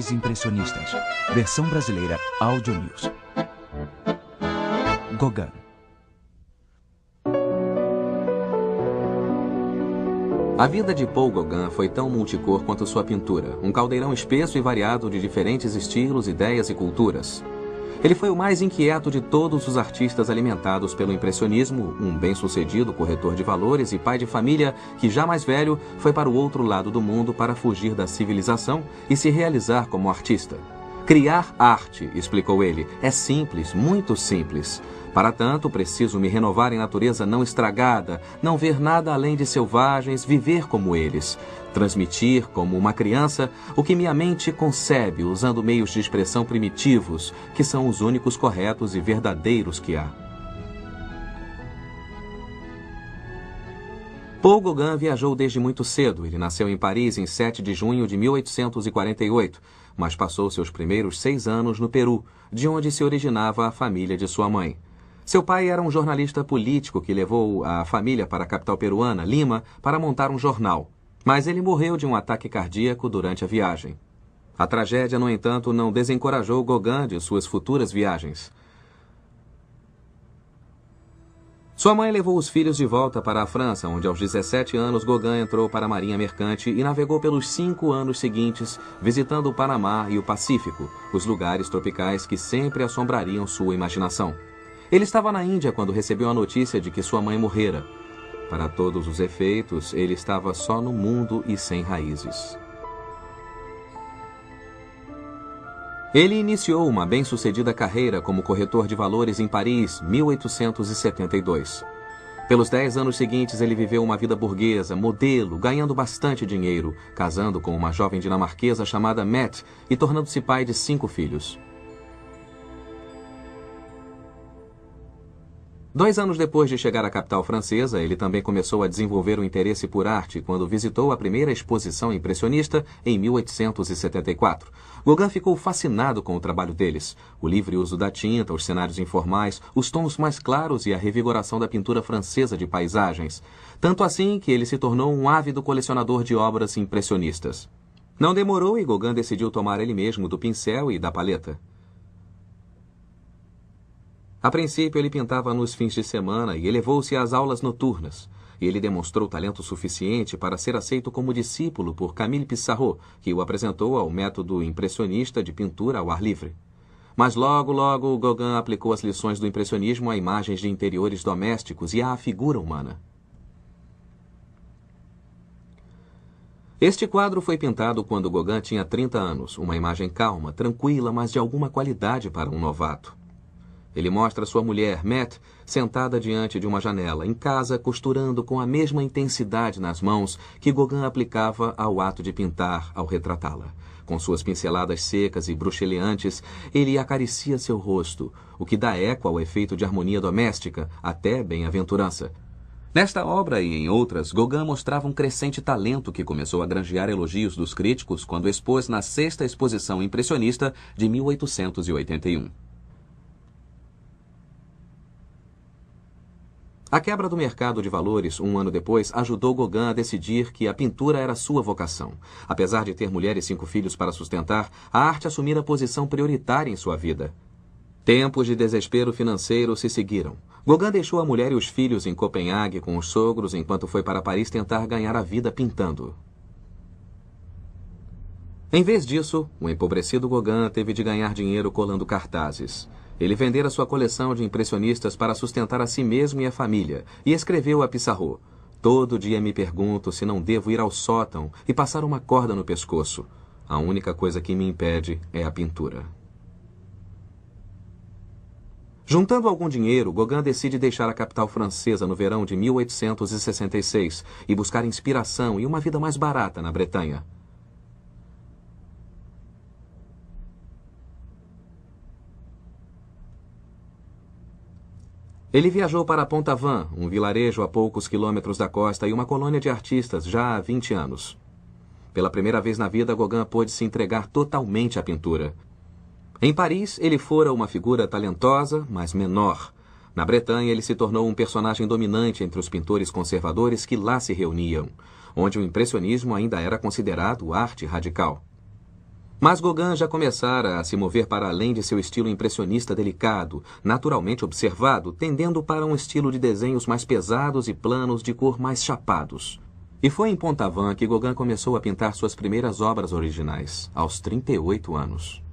Os Impressionistas. Versão brasileira Audio News. Gauguin. A vida de Paul Gauguin foi tão multicor quanto sua pintura, um caldeirão espesso e variado de diferentes estilos, ideias e culturas. Ele foi o mais inquieto de todos os artistas alimentados pelo impressionismo, um bem-sucedido corretor de valores e pai de família que, já mais velho, foi para o outro lado do mundo para fugir da civilização e se realizar como artista. Criar arte, explicou ele, é simples, muito simples. Para tanto, preciso me renovar em natureza não estragada, não ver nada além de selvagens, viver como eles. Transmitir, como uma criança, o que minha mente concebe, usando meios de expressão primitivos, que são os únicos corretos e verdadeiros que há. Paul Gauguin viajou desde muito cedo. Ele nasceu em Paris em 7 de junho de 1848, mas passou seus primeiros 6 anos no Peru, de onde se originava a família de sua mãe. Seu pai era um jornalista político que levou a família para a capital peruana, Lima, para montar um jornal. Mas ele morreu de um ataque cardíaco durante a viagem. A tragédia, no entanto, não desencorajou Gauguin de suas futuras viagens. Sua mãe levou os filhos de volta para a França, onde aos 17 anos Gauguin entrou para a Marinha Mercante e navegou pelos 5 anos seguintes, visitando o Panamá e o Pacífico, os lugares tropicais que sempre assombrariam sua imaginação. Ele estava na Índia quando recebeu a notícia de que sua mãe morrera. Para todos os efeitos, ele estava só no mundo e sem raízes. Ele iniciou uma bem-sucedida carreira como corretor de valores em Paris, 1872. Pelos 10 anos seguintes, ele viveu uma vida burguesa, modelo, ganhando bastante dinheiro, casando com uma jovem dinamarquesa chamada Mette e tornando-se pai de 5 filhos. 2 anos depois de chegar à capital francesa, ele também começou a desenvolver o interesse por arte quando visitou a primeira exposição impressionista em 1874. Gauguin ficou fascinado com o trabalho deles. O livre uso da tinta, os cenários informais, os tons mais claros e a revigoração da pintura francesa de paisagens. Tanto assim que ele se tornou um ávido colecionador de obras impressionistas. Não demorou e Gauguin decidiu tomar ele mesmo do pincel e da paleta. A princípio, ele pintava nos fins de semana e elevou-se às aulas noturnas. Ele demonstrou talento suficiente para ser aceito como discípulo por Camille Pissarro, que o apresentou ao método impressionista de pintura ao ar livre. Mas logo, Gauguin aplicou as lições do impressionismo a imagens de interiores domésticos e à figura humana. Este quadro foi pintado quando Gauguin tinha 30 anos, uma imagem calma, tranquila, mas de alguma qualidade para um novato. Ele mostra sua mulher, Mette, sentada diante de uma janela, em casa, costurando com a mesma intensidade nas mãos que Gauguin aplicava ao ato de pintar ao retratá-la. Com suas pinceladas secas e bruxeleantes, ele acaricia seu rosto, o que dá eco ao efeito de harmonia doméstica, até bem-aventurança. Nesta obra e em outras, Gauguin mostrava um crescente talento que começou a granjear elogios dos críticos quando expôs na 6ª Exposição Impressionista de 1881. A quebra do mercado de valores, um ano depois, ajudou Gauguin a decidir que a pintura era sua vocação. Apesar de ter mulher e 5 filhos para sustentar, a arte assumira posição prioritária em sua vida. Tempos de desespero financeiro se seguiram. Gauguin deixou a mulher e os filhos em Copenhague com os sogros, enquanto foi para Paris tentar ganhar a vida pintando. Em vez disso, o empobrecido Gauguin teve de ganhar dinheiro colando cartazes. Ele vendera sua coleção de impressionistas para sustentar a si mesmo e a família, e escreveu a Pissarro: "Todo dia me pergunto se não devo ir ao sótão e passar uma corda no pescoço. A única coisa que me impede é a pintura." Juntando algum dinheiro, Gauguin decide deixar a capital francesa no verão de 1866 e buscar inspiração e uma vida mais barata na Bretanha. Ele viajou para Pont-Aven, um vilarejo a poucos quilômetros da costa e uma colônia de artistas já há 20 anos. Pela primeira vez na vida, Gauguin pôde se entregar totalmente à pintura. Em Paris, ele fora uma figura talentosa, mas menor. Na Bretanha, ele se tornou um personagem dominante entre os pintores conservadores que lá se reuniam, onde o impressionismo ainda era considerado arte radical. Mas Gauguin já começara a se mover para além de seu estilo impressionista delicado, naturalmente observado, tendendo para um estilo de desenhos mais pesados e planos de cor mais chapados. E foi em Pont-Aven que Gauguin começou a pintar suas primeiras obras originais, aos 38 anos.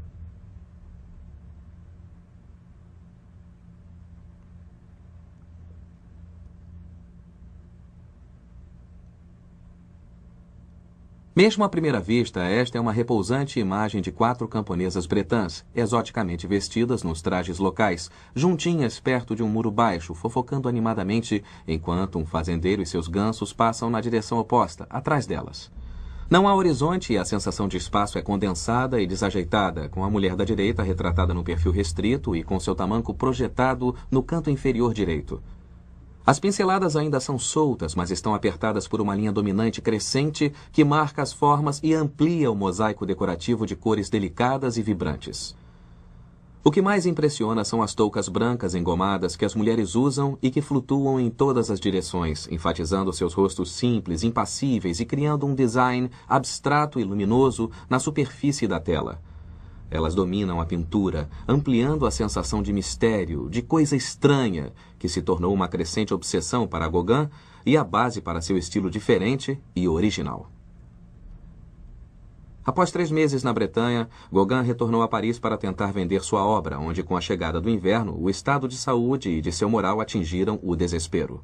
Mesmo à primeira vista, esta é uma repousante imagem de 4 camponesas bretãs, exoticamente vestidas nos trajes locais, juntinhas perto de um muro baixo, fofocando animadamente, enquanto um fazendeiro e seus gansos passam na direção oposta, atrás delas. Não há horizonte e a sensação de espaço é condensada e desajeitada, com a mulher da direita retratada no perfil restrito e com seu tamanco projetado no canto inferior direito. As pinceladas ainda são soltas, mas estão apertadas por uma linha dominante crescente que marca as formas e amplia o mosaico decorativo de cores delicadas e vibrantes. O que mais impressiona são as toucas brancas engomadas que as mulheres usam e que flutuam em todas as direções, enfatizando seus rostos simples, impassíveis e criando um design abstrato e luminoso na superfície da tela. Elas dominam a pintura, ampliando a sensação de mistério, de coisa estranha, que se tornou uma crescente obsessão para Gauguin e a base para seu estilo diferente e original. Após 3 meses na Bretanha, Gauguin retornou a Paris para tentar vender sua obra, onde, com a chegada do inverno, o estado de saúde e de seu moral atingiram o desespero.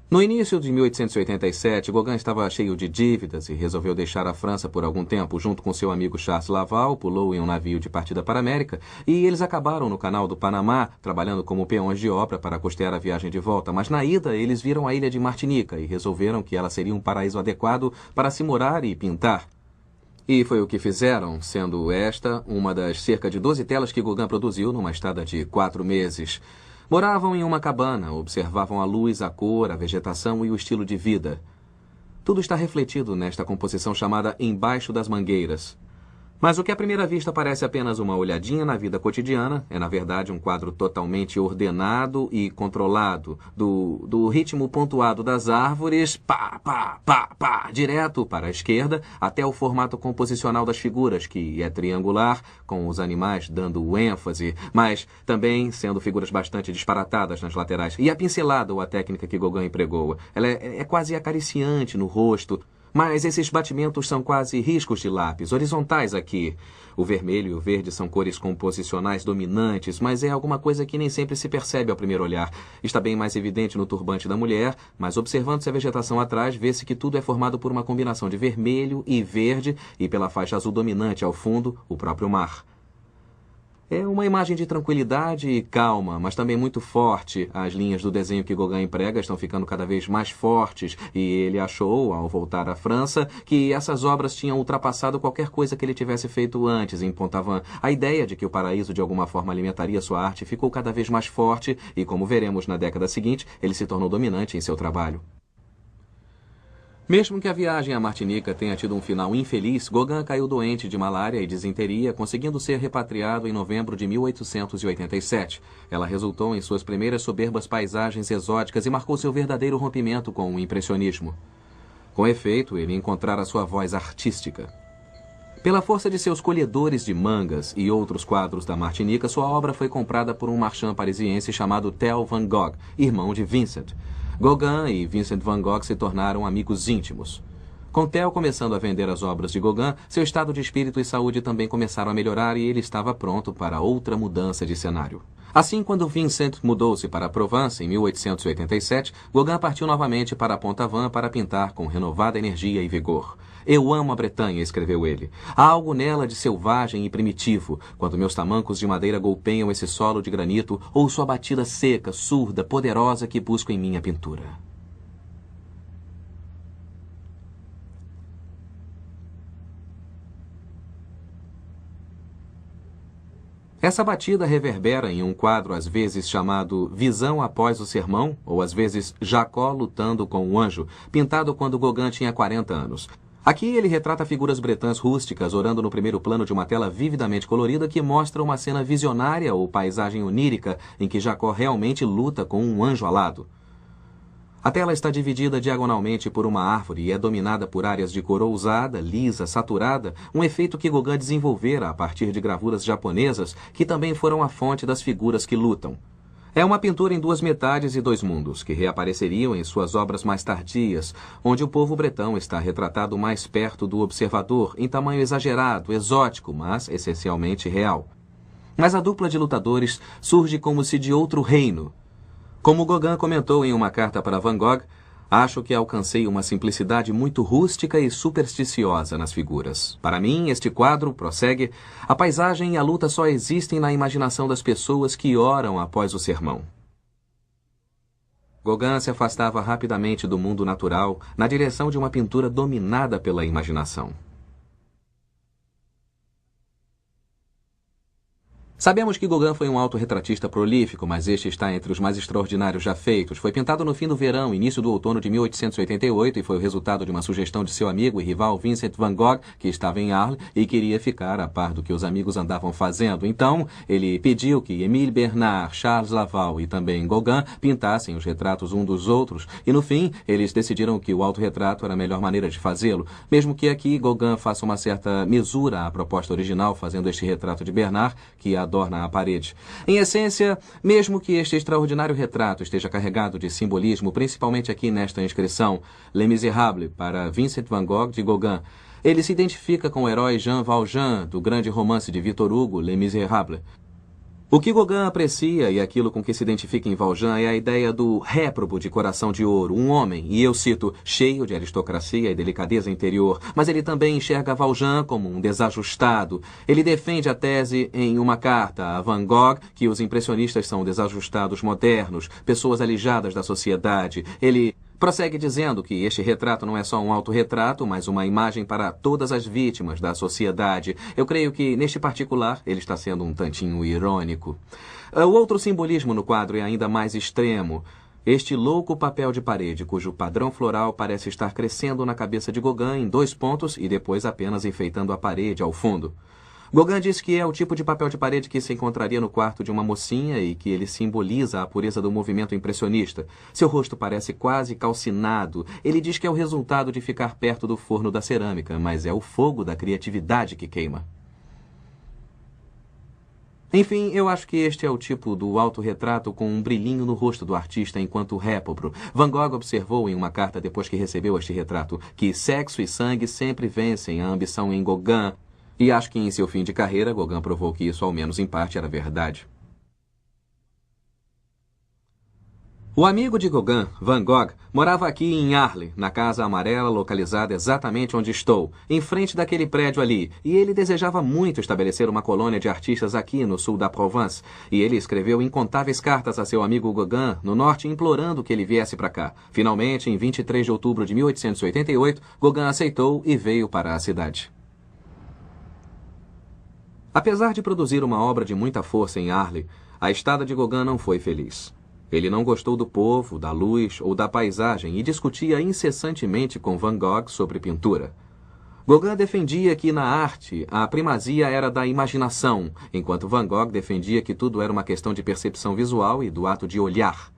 No início de 1887, Gauguin estava cheio de dívidas e resolveu deixar a França por algum tempo. Junto com seu amigo Charles Laval, pulou em um navio de partida para a América e eles acabaram no canal do Panamá, trabalhando como peões de obra para custear a viagem de volta. Mas na ida, eles viram a ilha de Martinica e resolveram que ela seria um paraíso adequado para se morar e pintar. E foi o que fizeram, sendo esta uma das cerca de 12 telas que Gauguin produziu numa estada de 4 meses. Moravam em uma cabana, observavam a luz, a cor, a vegetação e o estilo de vida. Tudo está refletido nesta composição chamada Embaixo das Mangueiras. Mas o que à primeira vista parece apenas uma olhadinha na vida cotidiana é, na verdade, um quadro totalmente ordenado e controlado, do ritmo pontuado das árvores, pá, pá, pá, pá, direto para a esquerda, até o formato composicional das figuras, que é triangular, com os animais dando ênfase, mas também sendo figuras bastante disparatadas nas laterais. E a pincelada, ou a técnica que Gauguin empregou, ela é quase acariciante no rosto, mas esses batimentos são quase riscos de lápis, horizontais aqui. O vermelho e o verde são cores composicionais dominantes, mas é alguma coisa que nem sempre se percebe ao primeiro olhar. Está bem mais evidente no turbante da mulher, mas observando-se a vegetação atrás, vê-se que tudo é formado por uma combinação de vermelho e verde e pela faixa azul dominante ao fundo, o próprio mar. É uma imagem de tranquilidade e calma, mas também muito forte. As linhas do desenho que Gauguin emprega estão ficando cada vez mais fortes e ele achou, ao voltar à França, que essas obras tinham ultrapassado qualquer coisa que ele tivesse feito antes em Pont-Aven. A ideia de que o paraíso de alguma forma alimentaria sua arte ficou cada vez mais forte e, como veremos na década seguinte, ele se tornou dominante em seu trabalho. Mesmo que a viagem à Martinica tenha tido um final infeliz, Gauguin caiu doente de malária e disenteria, conseguindo ser repatriado em novembro de 1887. Ela resultou em suas primeiras soberbas paisagens exóticas e marcou seu verdadeiro rompimento com o impressionismo. Com efeito, ele encontrara sua voz artística. Pela força de seus colhedores de mangas e outros quadros da Martinica, sua obra foi comprada por um marchand parisiense chamado Theo van Gogh, irmão de Vincent. Gauguin e Vincent van Gogh se tornaram amigos íntimos. Com Theo começando a vender as obras de Gauguin, seu estado de espírito e saúde também começaram a melhorar e ele estava pronto para outra mudança de cenário. Assim, quando Vincent mudou-se para Provence em 1887, Gauguin partiu novamente para Pont-Aven para pintar com renovada energia e vigor. Eu amo a Bretanha, escreveu ele. Há algo nela de selvagem e primitivo. Quando meus tamancos de madeira golpeiam esse solo de granito, ouço a batida seca, surda, poderosa que busco em minha pintura. Essa batida reverbera em um quadro às vezes chamado Visão após o Sermão, ou às vezes Jacó lutando com o anjo, pintado quando Gauguin tinha 40 anos. Aqui ele retrata figuras bretãs rústicas orando no primeiro plano de uma tela vividamente colorida que mostra uma cena visionária ou paisagem onírica em que Jacó realmente luta com um anjo alado. A tela está dividida diagonalmente por uma árvore e é dominada por áreas de cor ousada, lisa, saturada, um efeito que Gauguin desenvolvera a partir de gravuras japonesas que também foram a fonte das figuras que lutam. É uma pintura em duas metades e dois mundos, que reapareceriam em suas obras mais tardias, onde o povo bretão está retratado mais perto do observador, em tamanho exagerado, exótico, mas essencialmente real. Mas a dupla de lutadores surge como se de outro reino. Como Gauguin comentou em uma carta para Van Gogh, acho que alcancei uma simplicidade muito rústica e supersticiosa nas figuras. Para mim, este quadro, prossegue, a paisagem e a luta só existem na imaginação das pessoas que oram após o sermão. Gauguin se afastava rapidamente do mundo natural na direção de uma pintura dominada pela imaginação. Sabemos que Gauguin foi um autorretratista prolífico, mas este está entre os mais extraordinários já feitos. Foi pintado no fim do verão, início do outono de 1888 e foi o resultado de uma sugestão de seu amigo e rival Vincent van Gogh, que estava em Arles e queria ficar a par do que os amigos andavam fazendo. Então, ele pediu que Émile Bernard, Charles Laval e também Gauguin pintassem os retratos um dos outros e, no fim, eles decidiram que o autorretrato era a melhor maneira de fazê-lo, mesmo que aqui Gauguin faça uma certa mesura à proposta original, fazendo este retrato de Bernard, que adorna a parede. Em essência, mesmo que este extraordinário retrato esteja carregado de simbolismo, principalmente aqui nesta inscrição, Les Misérables, para Vincent van Gogh, de Gauguin, ele se identifica com o herói Jean Valjean, do grande romance de Victor Hugo, Les Misérables. O que Gauguin aprecia, e aquilo com que se identifica em Valjean, é a ideia do réprobo de coração de ouro, um homem, e eu cito, cheio de aristocracia e delicadeza interior, mas ele também enxerga Valjean como um desajustado. Ele defende a tese em uma carta a Van Gogh que os impressionistas são desajustados modernos, pessoas alijadas da sociedade. Ele prossegue dizendo que este retrato não é só um autorretrato, mas uma imagem para todas as vítimas da sociedade. Eu creio que, neste particular, ele está sendo um tantinho irônico. O outro simbolismo no quadro é ainda mais extremo. Este louco papel de parede, cujo padrão floral parece estar crescendo na cabeça de Gauguin em 2 pontos e depois apenas enfeitando a parede ao fundo. Gauguin diz que é o tipo de papel de parede que se encontraria no quarto de uma mocinha e que ele simboliza a pureza do movimento impressionista. Seu rosto parece quase calcinado. Ele diz que é o resultado de ficar perto do forno da cerâmica, mas é o fogo da criatividade que queima. Enfim, eu acho que este é o tipo do autorretrato com um brilhinho no rosto do artista enquanto réprobo. Van Gogh observou em uma carta depois que recebeu este retrato que sexo e sangue sempre vencem a ambição em Gauguin. E acho que em seu fim de carreira, Gauguin provou que isso, ao menos em parte, era verdade. O amigo de Gauguin, Van Gogh, morava aqui em Arles, na Casa Amarela, localizada exatamente onde estou, em frente daquele prédio ali, e ele desejava muito estabelecer uma colônia de artistas aqui no sul da Provence, e ele escreveu incontáveis cartas a seu amigo Gauguin, no norte, implorando que ele viesse para cá. Finalmente, em 23 de outubro de 1888, Gauguin aceitou e veio para a cidade. Apesar de produzir uma obra de muita força em Arles, a estada de Gauguin não foi feliz. Ele não gostou do povo, da luz ou da paisagem e discutia incessantemente com Van Gogh sobre pintura. Gauguin defendia que na arte a primazia era da imaginação, enquanto Van Gogh defendia que tudo era uma questão de percepção visual e do ato de olhar.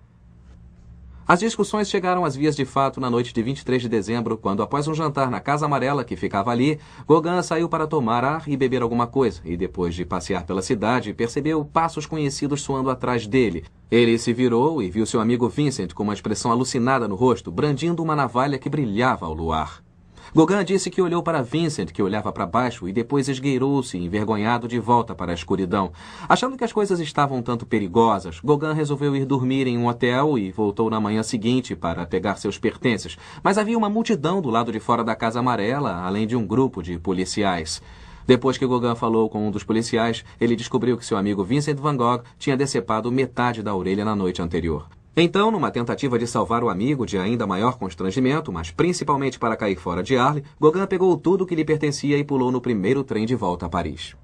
As discussões chegaram às vias de fato na noite de 23 de dezembro, quando, após um jantar na Casa Amarela, que ficava ali, Gauguin saiu para tomar ar e beber alguma coisa, e depois de passear pela cidade, percebeu passos conhecidos soando atrás dele. Ele se virou e viu seu amigo Vincent com uma expressão alucinada no rosto, brandindo uma navalha que brilhava ao luar. Gauguin disse que olhou para Vincent, que olhava para baixo, e depois esgueirou-se, envergonhado, de volta para a escuridão. Achando que as coisas estavam um tanto perigosas, Gauguin resolveu ir dormir em um hotel e voltou na manhã seguinte para pegar seus pertences. Mas havia uma multidão do lado de fora da Casa Amarela, além de um grupo de policiais. Depois que Gauguin falou com um dos policiais, ele descobriu que seu amigo Vincent van Gogh tinha decepado metade da orelha na noite anterior. Então, numa tentativa de salvar o amigo de ainda maior constrangimento, mas principalmente para cair fora de Arles, Gauguin pegou tudo que lhe pertencia e pulou no primeiro trem de volta a Paris.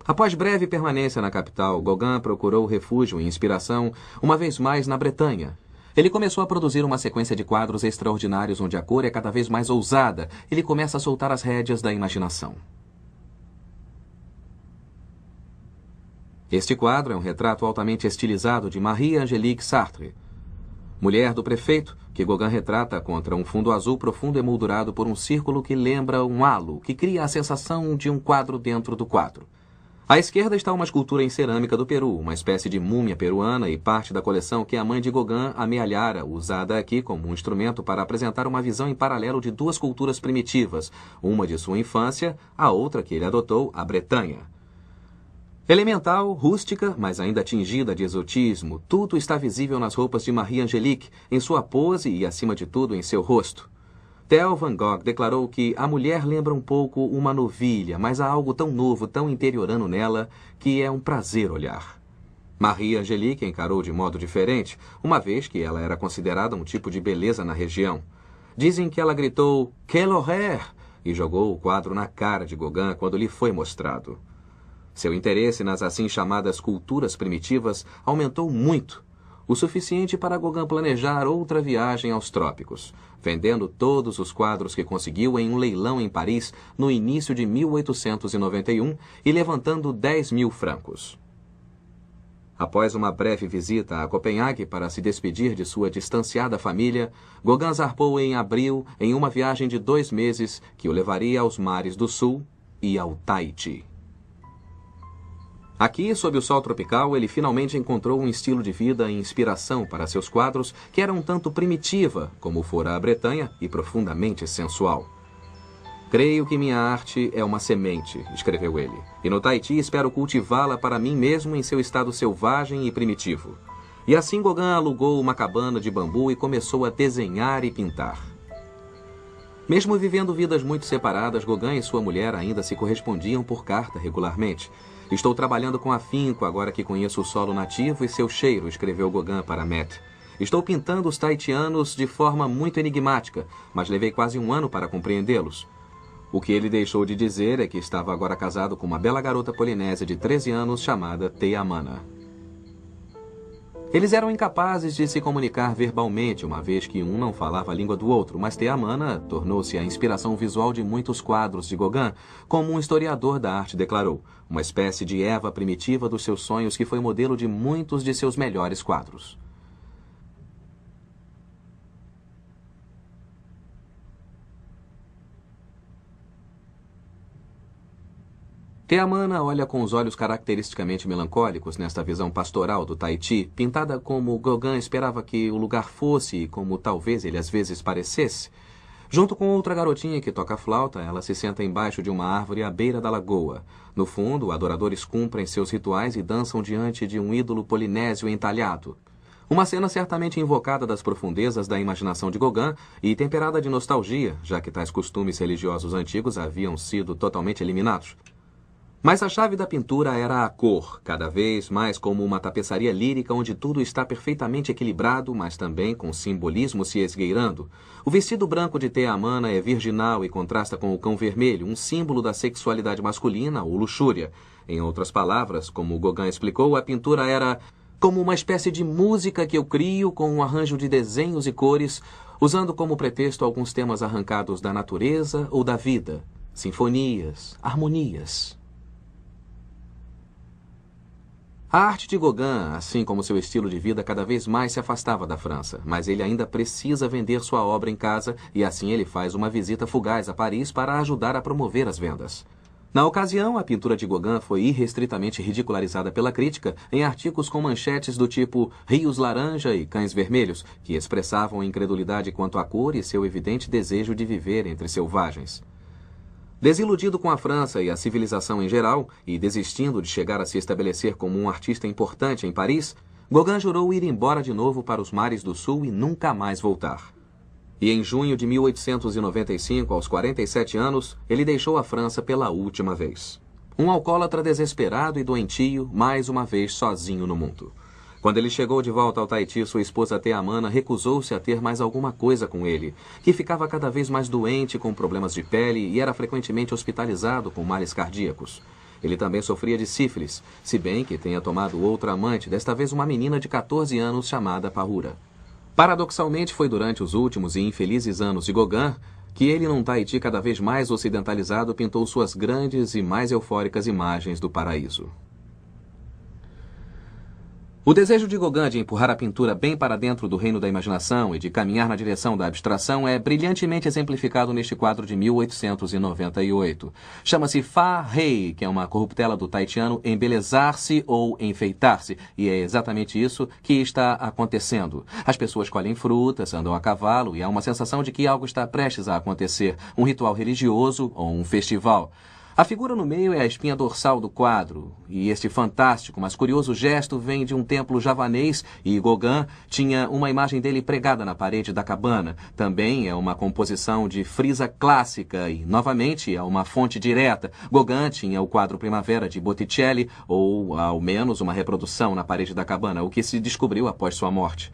Após breve permanência na capital, Gauguin procurou refúgio e inspiração uma vez mais na Bretanha. Ele começou a produzir uma sequência de quadros extraordinários onde a cor é cada vez mais ousada. Ele começa a soltar as rédeas da imaginação. Este quadro é um retrato altamente estilizado de Marie-Angélique Sartre, mulher do prefeito, que Gauguin retrata contra um fundo azul profundo emoldurado por um círculo que lembra um halo, que cria a sensação de um quadro dentro do quadro. À esquerda está uma escultura em cerâmica do Peru, uma espécie de múmia peruana e parte da coleção que a mãe de Gauguin amealhara, usada aqui como um instrumento para apresentar uma visão em paralelo de duas culturas primitivas, uma de sua infância, a outra que ele adotou, a Bretanha. Elemental, rústica, mas ainda tingida de exotismo, tudo está visível nas roupas de Marie-Angélique, em sua pose e, acima de tudo, em seu rosto. Theo van Gogh declarou que a mulher lembra um pouco uma novilha, mas há algo tão novo, tão interiorano nela, que é um prazer olhar. Marie-Angélique encarou de modo diferente, uma vez que ela era considerada um tipo de beleza na região. Dizem que ela gritou "Quel horreur!" e jogou o quadro na cara de Gauguin quando lhe foi mostrado. Seu interesse nas assim chamadas culturas primitivas aumentou muito, o suficiente para Gauguin planejar outra viagem aos trópicos, vendendo todos os quadros que conseguiu em um leilão em Paris no início de 1891 e levantando 10.000 francos. Após uma breve visita a Copenhague para se despedir de sua distanciada família, Gauguin zarpou em abril em uma viagem de 2 meses que o levaria aos mares do sul e ao Tahiti. Aqui, sob o sol tropical, ele finalmente encontrou um estilo de vida e inspiração para seus quadros que era um tanto primitiva, como fora a Bretanha, e profundamente sensual. "Creio que minha arte é uma semente", escreveu ele, "e no Tahiti espero cultivá-la para mim mesmo em seu estado selvagem e primitivo." E assim Gauguin alugou uma cabana de bambu e começou a desenhar e pintar. Mesmo vivendo vidas muito separadas, Gauguin e sua mulher ainda se correspondiam por carta regularmente. "Estou trabalhando com afinco agora que conheço o solo nativo e seu cheiro", escreveu Gauguin para Met. "Estou pintando os tahitianos de forma muito enigmática, mas levei quase 1 ano para compreendê-los." O que ele deixou de dizer é que estava agora casado com uma bela garota polinésia de 13 anos chamada Teamana. Eles eram incapazes de se comunicar verbalmente, uma vez que um não falava a língua do outro, mas Teamana tornou-se a inspiração visual de muitos quadros de Gauguin, como um historiador da arte declarou, uma espécie de Eva primitiva dos seus sonhos que foi modelo de muitos de seus melhores quadros. Teamana olha com os olhos caracteristicamente melancólicos nesta visão pastoral do Tahiti, pintada como Gauguin esperava que o lugar fosse e como talvez ele às vezes parecesse. Junto com outra garotinha que toca flauta, ela se senta embaixo de uma árvore à beira da lagoa. No fundo, adoradores cumprem seus rituais e dançam diante de um ídolo polinésio entalhado. Uma cena certamente invocada das profundezas da imaginação de Gauguin e temperada de nostalgia, já que tais costumes religiosos antigos haviam sido totalmente eliminados. Mas a chave da pintura era a cor, cada vez mais como uma tapeçaria lírica onde tudo está perfeitamente equilibrado, mas também com simbolismo se esgueirando. O vestido branco de Teamana é virginal e contrasta com o cão vermelho, um símbolo da sexualidade masculina ou luxúria. Em outras palavras, como Gauguin explicou, a pintura era como uma espécie de música que eu crio com um arranjo de desenhos e cores, usando como pretexto alguns temas arrancados da natureza ou da vida, sinfonias, harmonias. A arte de Gauguin, assim como seu estilo de vida, cada vez mais se afastava da França, mas ele ainda precisa vender sua obra em casa e assim ele faz uma visita fugaz a Paris para ajudar a promover as vendas. Na ocasião, a pintura de Gauguin foi irrestritamente ridicularizada pela crítica em artigos com manchetes do tipo Rios Laranja e Cães Vermelhos, que expressavam incredulidade quanto à cor e seu evidente desejo de viver entre selvagens. Desiludido com a França e a civilização em geral, e desistindo de chegar a se estabelecer como um artista importante em Paris, Gauguin jurou ir embora de novo para os mares do sul e nunca mais voltar. E em junho de 1895, aos 47 anos, ele deixou a França pela última vez. Um alcoólatra desesperado e doentio, mais uma vez sozinho no mundo. Quando ele chegou de volta ao Tahiti, sua esposa Teamana recusou-se a ter mais alguma coisa com ele, que ficava cada vez mais doente com problemas de pele e era frequentemente hospitalizado com males cardíacos. Ele também sofria de sífilis, se bem que tenha tomado outra amante, desta vez uma menina de 14 anos chamada Pahura. Paradoxalmente, foi durante os últimos e infelizes anos de Gauguin que ele, num Tahiti cada vez mais ocidentalizado, pintou suas grandes e mais eufóricas imagens do paraíso. O desejo de Gauguin de empurrar a pintura bem para dentro do reino da imaginação e de caminhar na direção da abstração é brilhantemente exemplificado neste quadro de 1898. Chama-se Fa Rei, que é uma corruptela do tahitiano embelezar-se ou enfeitar-se, e é exatamente isso que está acontecendo. As pessoas colhem frutas, andam a cavalo e há uma sensação de que algo está prestes a acontecer, um ritual religioso ou um festival. A figura no meio é a espinha dorsal do quadro, e este fantástico, mas curioso gesto vem de um templo javanês, e Gauguin tinha uma imagem dele pregada na parede da cabana. Também é uma composição de frisa clássica e, novamente, é uma fonte direta. Gauguin tinha o quadro Primavera de Botticelli, ou, ao menos, uma reprodução na parede da cabana, o que se descobriu após sua morte.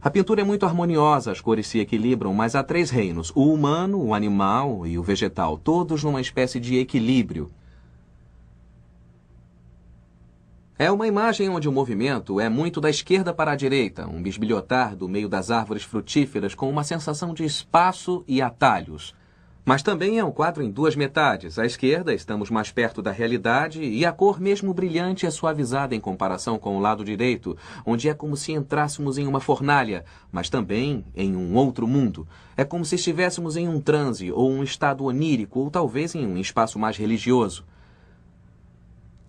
A pintura é muito harmoniosa, as cores se equilibram, mas há três reinos, o humano, o animal e o vegetal, todos numa espécie de equilíbrio. É uma imagem onde o movimento é muito da esquerda para a direita, um bisbilhotar do meio das árvores frutíferas com uma sensação de espaço e atalhos. Mas também é um quadro em duas metades. À esquerda estamos mais perto da realidade e a cor, mesmo brilhante, é suavizada em comparação com o lado direito, onde é como se entrássemos em uma fornalha, mas também em um outro mundo. É como se estivéssemos em um transe ou um estado onírico ou talvez em um espaço mais religioso.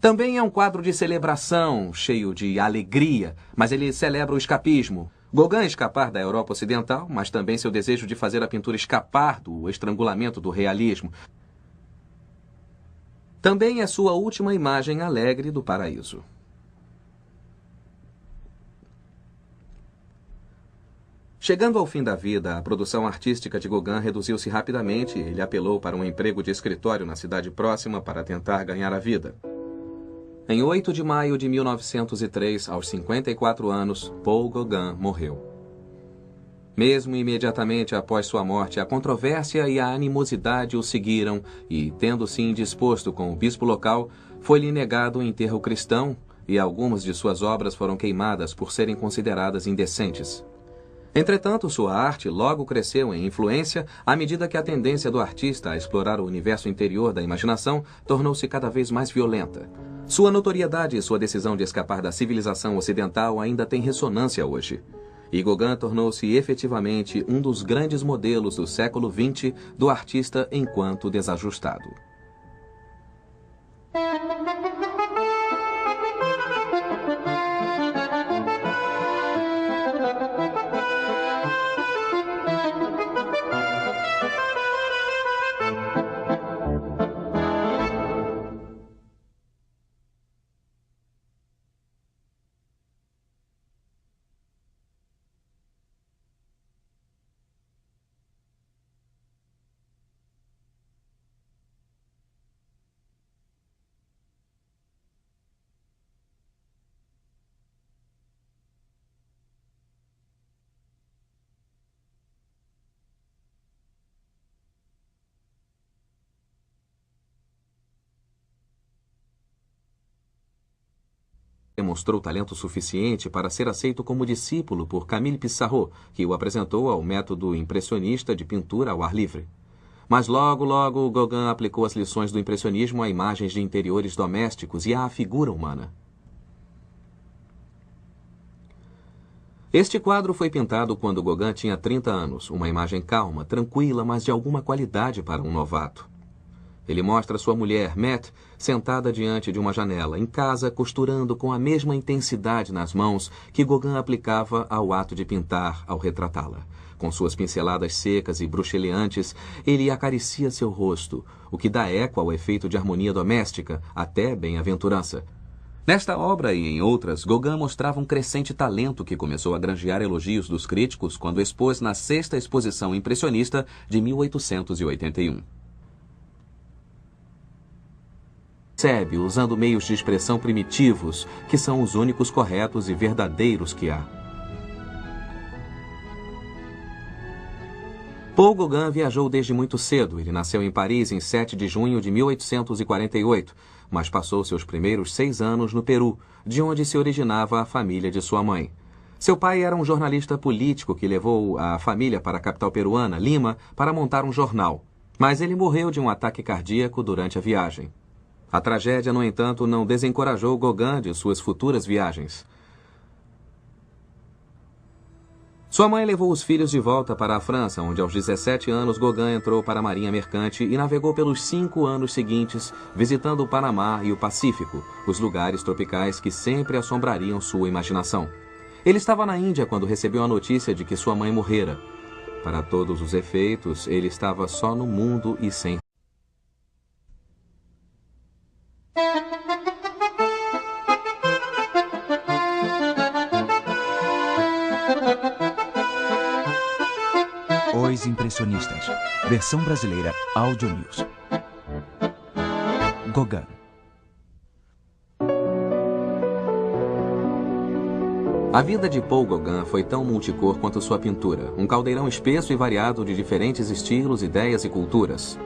Também é um quadro de celebração, cheio de alegria, mas ele celebra o escapismo. Gauguin escapar da Europa Ocidental, mas também seu desejo de fazer a pintura escapar do estrangulamento do realismo. Também é sua última imagem alegre do paraíso. Chegando ao fim da vida, a produção artística de Gauguin reduziu-se rapidamente e ele apelou para um emprego de escritório na cidade próxima para tentar ganhar a vida. Em 8 de maio de 1903, aos 54 anos, Paul Gauguin morreu. Mesmo imediatamente após sua morte, a controvérsia e a animosidade o seguiram e, tendo-se indisposto com o bispo local, foi-lhe negado um enterro cristão e algumas de suas obras foram queimadas por serem consideradas indecentes. Entretanto, sua arte logo cresceu em influência à medida que a tendência do artista a explorar o universo interior da imaginação tornou-se cada vez mais violenta. Sua notoriedade e sua decisão de escapar da civilização ocidental ainda têm ressonância hoje. E Gauguin tornou-se efetivamente um dos grandes modelos do século XX do artista enquanto desajustado. Demonstrou talento suficiente para ser aceito como discípulo por Camille Pissarro, que o apresentou ao método impressionista de pintura ao ar livre. Mas logo Gauguin aplicou as lições do impressionismo a imagens de interiores domésticos e à figura humana. Este quadro foi pintado quando Gauguin tinha 30 anos, uma imagem calma, tranquila, mas de alguma qualidade para um novato. Ele mostra sua mulher, Mette, sentada diante de uma janela, em casa, costurando com a mesma intensidade nas mãos que Gauguin aplicava ao ato de pintar ao retratá-la. Com suas pinceladas secas e bruxeleantes, ele acaricia seu rosto, o que dá eco ao efeito de harmonia doméstica, até bem-aventurança. Nesta obra e em outras, Gauguin mostrava um crescente talento que começou a granjear elogios dos críticos quando expôs na 6ª Exposição Impressionista de 1881. Percebe usando meios de expressão primitivos, que são os únicos corretos e verdadeiros que há. Paul Gauguin viajou desde muito cedo. Ele nasceu em Paris em 7 de junho de 1848, mas passou seus primeiros 6 anos no Peru, de onde se originava a família de sua mãe. Seu pai era um jornalista político que levou a família para a capital peruana, Lima, para montar um jornal. Mas ele morreu de um ataque cardíaco durante a viagem. A tragédia, no entanto, não desencorajou Gauguin de suas futuras viagens. Sua mãe levou os filhos de volta para a França, onde aos 17 anos Gauguin entrou para a Marinha Mercante e navegou pelos 5 anos seguintes, visitando o Panamá e o Pacífico, os lugares tropicais que sempre assombrariam sua imaginação. Ele estava na Índia quando recebeu a notícia de que sua mãe morrera. Para todos os efeitos, ele estava só no mundo e sem. Os Impressionistas. Versão brasileira Audio News. Gauguin. A vida de Paul Gauguin foi tão multicor quanto sua pintura, um caldeirão espesso e variado de diferentes estilos, ideias e culturas.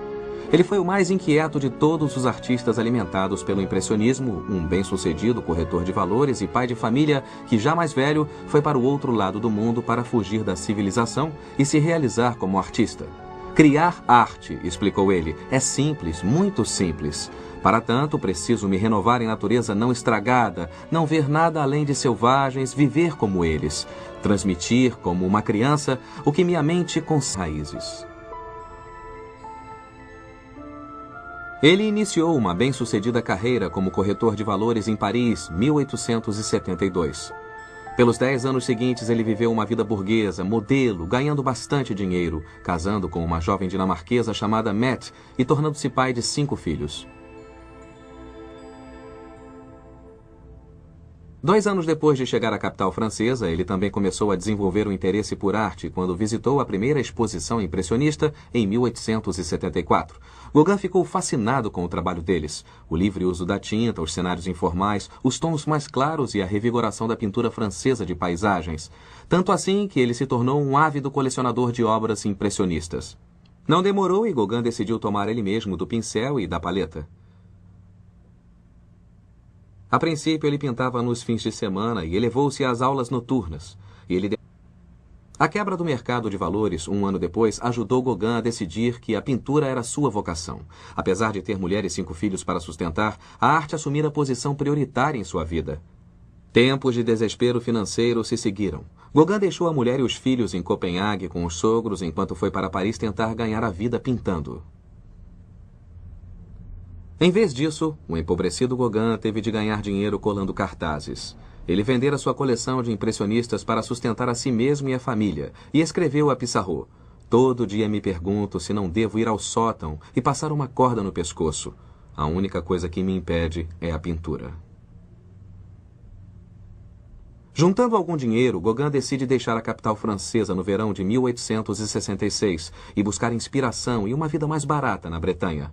Ele foi o mais inquieto de todos os artistas alimentados pelo impressionismo, um bem-sucedido corretor de valores e pai de família que, já mais velho, foi para o outro lado do mundo para fugir da civilização e se realizar como artista. Criar arte, explicou ele, é simples, muito simples. Para tanto, preciso me renovar em natureza não estragada, não ver nada além de selvagens, viver como eles, transmitir, como uma criança, o que minha mente consegue raízes. Ele iniciou uma bem-sucedida carreira como corretor de valores em Paris, 1872. Pelos 10 anos seguintes, ele viveu uma vida burguesa, modelo, ganhando bastante dinheiro, casando com uma jovem dinamarquesa chamada Mette e tornando-se pai de 5 filhos. 2 anos depois de chegar à capital francesa, ele também começou a desenvolver o interesse por arte quando visitou a primeira exposição impressionista em 1874. Gauguin ficou fascinado com o trabalho deles, o livre uso da tinta, os cenários informais, os tons mais claros e a revigoração da pintura francesa de paisagens. Tanto assim que ele se tornou um ávido colecionador de obras impressionistas. Não demorou e Gauguin decidiu tomar ele mesmo do pincel e da paleta. A princípio, ele pintava nos fins de semana e elevou-se às aulas noturnas. A quebra do mercado de valores, 1 ano depois, ajudou Gauguin a decidir que a pintura era sua vocação. Apesar de ter mulher e 5 filhos para sustentar, a arte assumira posição prioritária em sua vida. Tempos de desespero financeiro se seguiram. Gauguin deixou a mulher e os filhos em Copenhague com os sogros, enquanto foi para Paris tentar ganhar a vida pintando. Em vez disso, o empobrecido Gauguin teve de ganhar dinheiro colando cartazes. Ele vendera sua coleção de impressionistas para sustentar a si mesmo e a família, e escreveu a Pissarro: "Todo dia me pergunto se não devo ir ao sótão e passar uma corda no pescoço. A única coisa que me impede é a pintura." Juntando algum dinheiro, Gauguin decide deixar a capital francesa no verão de 1866 e buscar inspiração e uma vida mais barata na Bretanha.